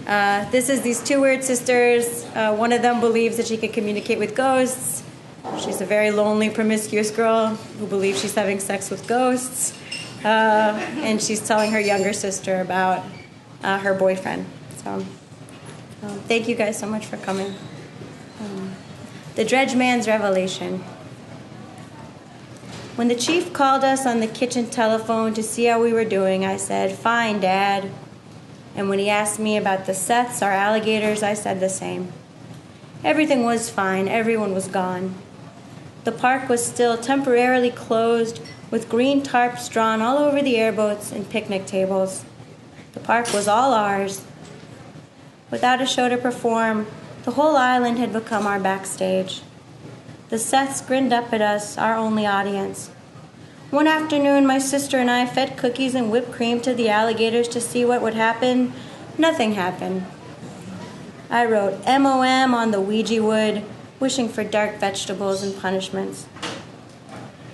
This is these two weird sisters. One of them believes that she can communicate with ghosts. She's a very lonely, promiscuous girl who believes she's having sex with ghosts. And she's telling her younger sister about her boyfriend. So thank you guys so much for coming. The Dredge Man's Revelation. When the chief called us on the kitchen telephone to see how we were doing, I said, "Fine, Dad." And when he asked me about the Seths, our alligators, I said the same. Everything was fine. Everyone was gone. The park was still temporarily closed, with green tarps drawn all over the airboats and picnic tables. The park was all ours. Without a show to perform, the whole island had become our backstage. The Seths grinned up at us, our only audience. One afternoon, my sister and I fed cookies and whipped cream to the alligators to see what would happen. Nothing happened. I wrote MOM on the Ouija wood, wishing for dark vegetables and punishments.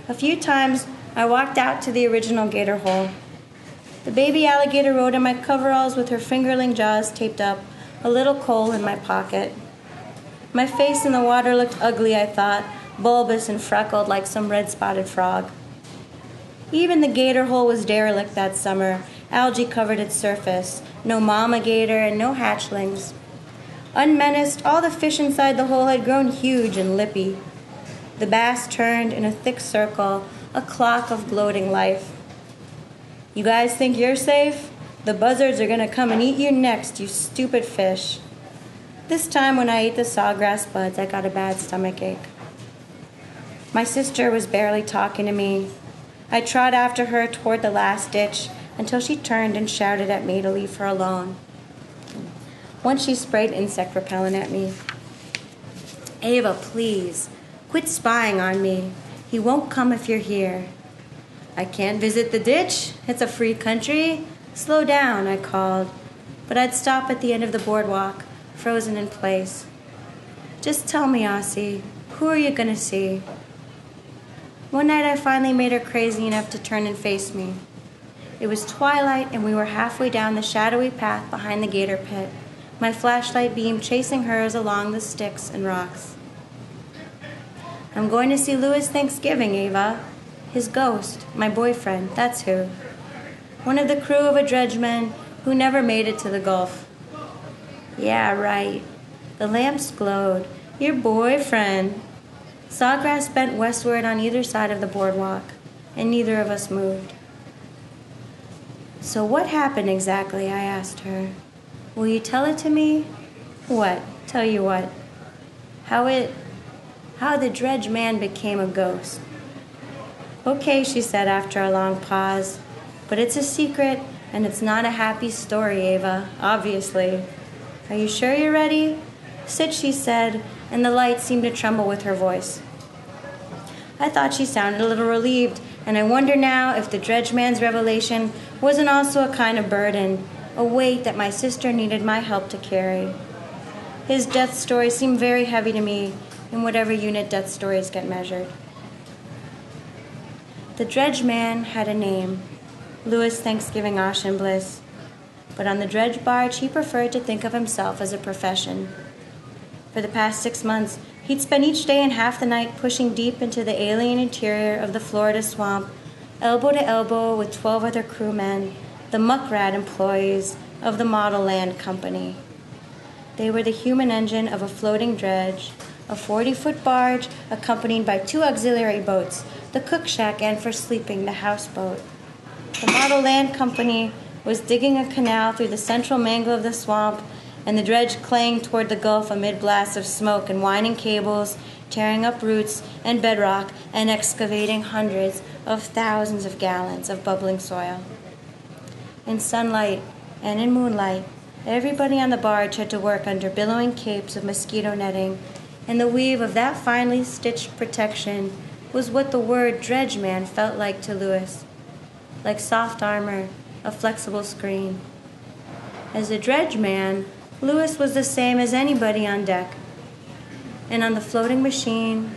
A few times, I walked out to the original gator hole. The baby alligator rode in my coveralls with her fingerling jaws taped up, a little coal in my pocket. My face in the water looked ugly, I thought, bulbous and freckled like some red-spotted frog. Even the gator hole was derelict that summer. Algae covered its surface. No mama gator and no hatchlings. Unmenaced, all the fish inside the hole had grown huge and lippy. The bass turned in a thick circle, a clock of gloating life. "You guys think you're safe? The buzzards are going to come and eat you next, you stupid fish." This time when I ate the sawgrass buds, I got a bad stomachache. My sister was barely talking to me. I trod after her toward the last ditch until she turned and shouted at me to leave her alone. Once she sprayed insect repellent at me. "Ava, please, quit spying on me. He won't come if you're here." "I can't visit the ditch. It's a free country. Slow down," I called, but I'd stop at the end of the boardwalk, frozen in place. "Just tell me, Aussie, who are you gonna see?" One night I finally made her crazy enough to turn and face me. It was twilight and we were halfway down the shadowy path behind the gator pit, my flashlight beam chasing hers along the sticks and rocks. "I'm going to see Louis Thanksgiving, Ava. His ghost, my boyfriend, that's who. One of the crew of a dredgeman who never made it to the Gulf." "Yeah, right." The lamps glowed. "Your boyfriend." Sawgrass bent westward on either side of the boardwalk, and neither of us moved. "So what happened exactly?" I asked her. "Will you tell it to me?" "What? Tell you what?" How the dredge man became a ghost." "Okay," she said after a long pause, "but it's a secret, and it's not a happy story, Ava, obviously. Are you sure you're ready?" "Sit," she said, and the light seemed to tremble with her voice. I thought she sounded a little relieved, and I wonder now if the dredge man's revelation wasn't also a kind of burden, a weight that my sister needed my help to carry. His death story seemed very heavy to me, in whatever unit death stories get measured. The dredge man had a name, Louis Thanksgiving Auchenbliss, but on the dredge barge he preferred to think of himself as a profession. For the past 6 months, he'd spent each day and half the night pushing deep into the alien interior of the Florida swamp, elbow to elbow with 12 other crewmen, the muckrat employees of the Model Land Company. They were the human engine of a floating dredge, a 40-foot barge accompanied by 2 auxiliary boats, the cook shack and for sleeping, the houseboat. The Model Land Company was digging a canal through the central mangle of the swamp, and the dredge clanged toward the Gulf amid blasts of smoke and winding cables, tearing up roots and bedrock and excavating hundreds of thousands of gallons of bubbling soil. In sunlight and in moonlight, everybody on the barge had to work under billowing capes of mosquito netting, and the weave of that finely stitched protection was what the word dredge man felt like to Louis, like soft armor, a flexible screen. As a dredge man, Louis was the same as anybody on deck. And on the floating machine,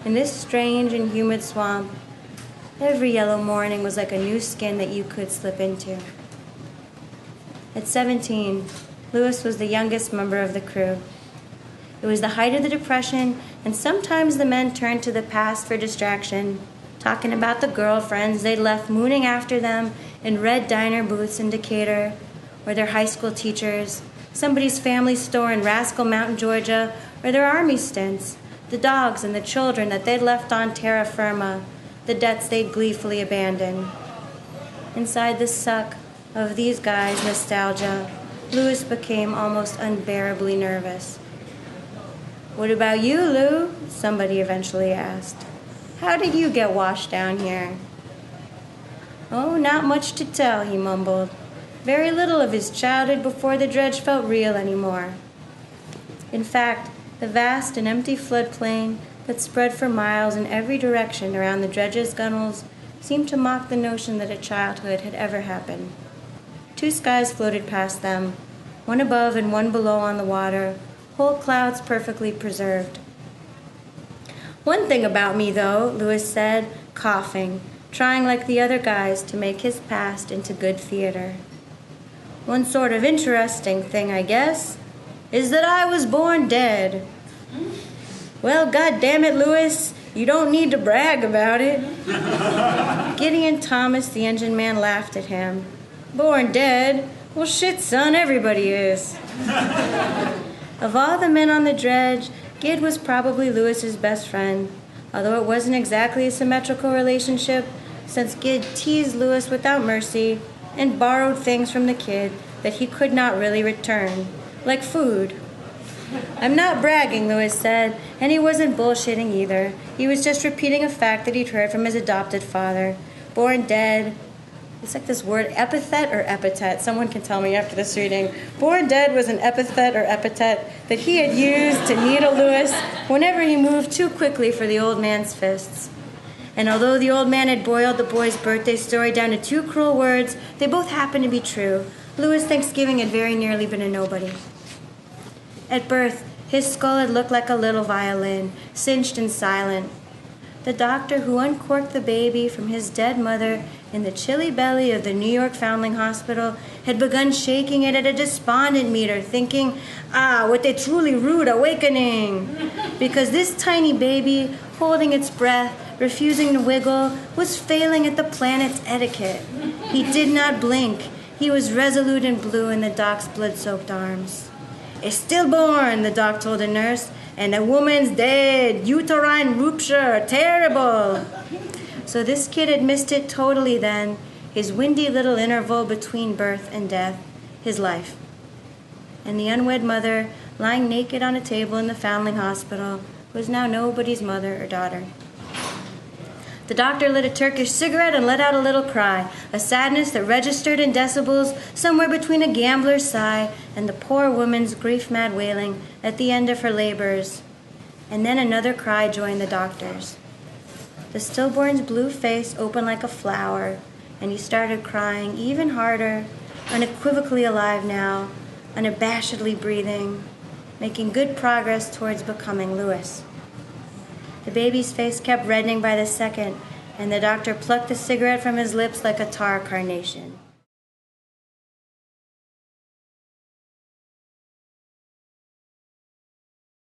in this strange and humid swamp, every yellow morning was like a new skin that you could slip into. At 17, Louis was the youngest member of the crew. It was the height of the Depression, and sometimes the men turned to the past for distraction, talking about the girlfriends they'd left mooning after them in red diner booths in Decatur, or their high school teachers, somebody's family store in Rascal Mountain, Georgia, or their army stints, the dogs and the children that they'd left on terra firma, the debts they'd gleefully abandoned. Inside the suck of these guys' nostalgia, Louis became almost unbearably nervous. "What about you, Lou?" somebody eventually asked. "How did you get washed down here?" "Oh, not much to tell," he mumbled. "Very little of his childhood before the dredge felt real anymore." In fact, the vast and empty floodplain that spread for miles in every direction around the dredge's gunnels seemed to mock the notion that a childhood had ever happened. Two skies floated past them, one above and one below on the water, whole clouds perfectly preserved. "One thing about me, though," Louis said, coughing, trying like the other guys to make his past into good theater. "One sort of interesting thing, I guess, is that I was born dead." "Well, goddammit, Louis, you don't need to brag about it." Gideon Thomas, the engine man, laughed at him. "Born dead? Well, shit, son, everybody is." Of all the men on the dredge, Gid was probably Louis's best friend, although it wasn't exactly a symmetrical relationship, since Gid teased Louis without mercy and borrowed things from the kid that he could not really return, like food. "I'm not bragging," Louis said, and he wasn't bullshitting either. He was just repeating a fact that he'd heard from his adopted father. Born dead. It's like this word, epithet or epithet. Someone can tell me after this reading. Born dead was an epithet or epithet that he had used to needle Louis whenever he moved too quickly for the old man's fists. And although the old man had boiled the boy's birthday story down to 2 cruel words, they both happened to be true. Louis' Thanksgiving had very nearly been a nobody. At birth, his skull had looked like a little violin, cinched and silent. The doctor who uncorked the baby from his dead mother in the chilly belly of the New York Foundling Hospital had begun shaking it at a despondent meter, thinking, what a truly rude awakening. Because this tiny baby, holding its breath, refusing to wiggle, was failing at the planet's etiquette. He did not blink. He was resolute and blue in the doc's blood-soaked arms. "A stillborn," the doc told a nurse, "and a woman's dead, uterine rupture, terrible." So this kid had missed it totally then, his windy little interval between birth and death, his life. And the unwed mother, lying naked on a table in the Foundling Hospital, was now nobody's mother or daughter. The doctor lit a Turkish cigarette and let out a little cry, a sadness that registered in decibels somewhere between a gambler's sigh and the poor woman's grief-mad wailing at the end of her labors. And then another cry joined the doctor's. The stillborn's blue face opened like a flower, and he started crying even harder, unequivocally alive now, unabashedly breathing, making good progress towards becoming Louis. The baby's face kept reddening by the second, and the doctor plucked the cigarette from his lips like a tar carnation.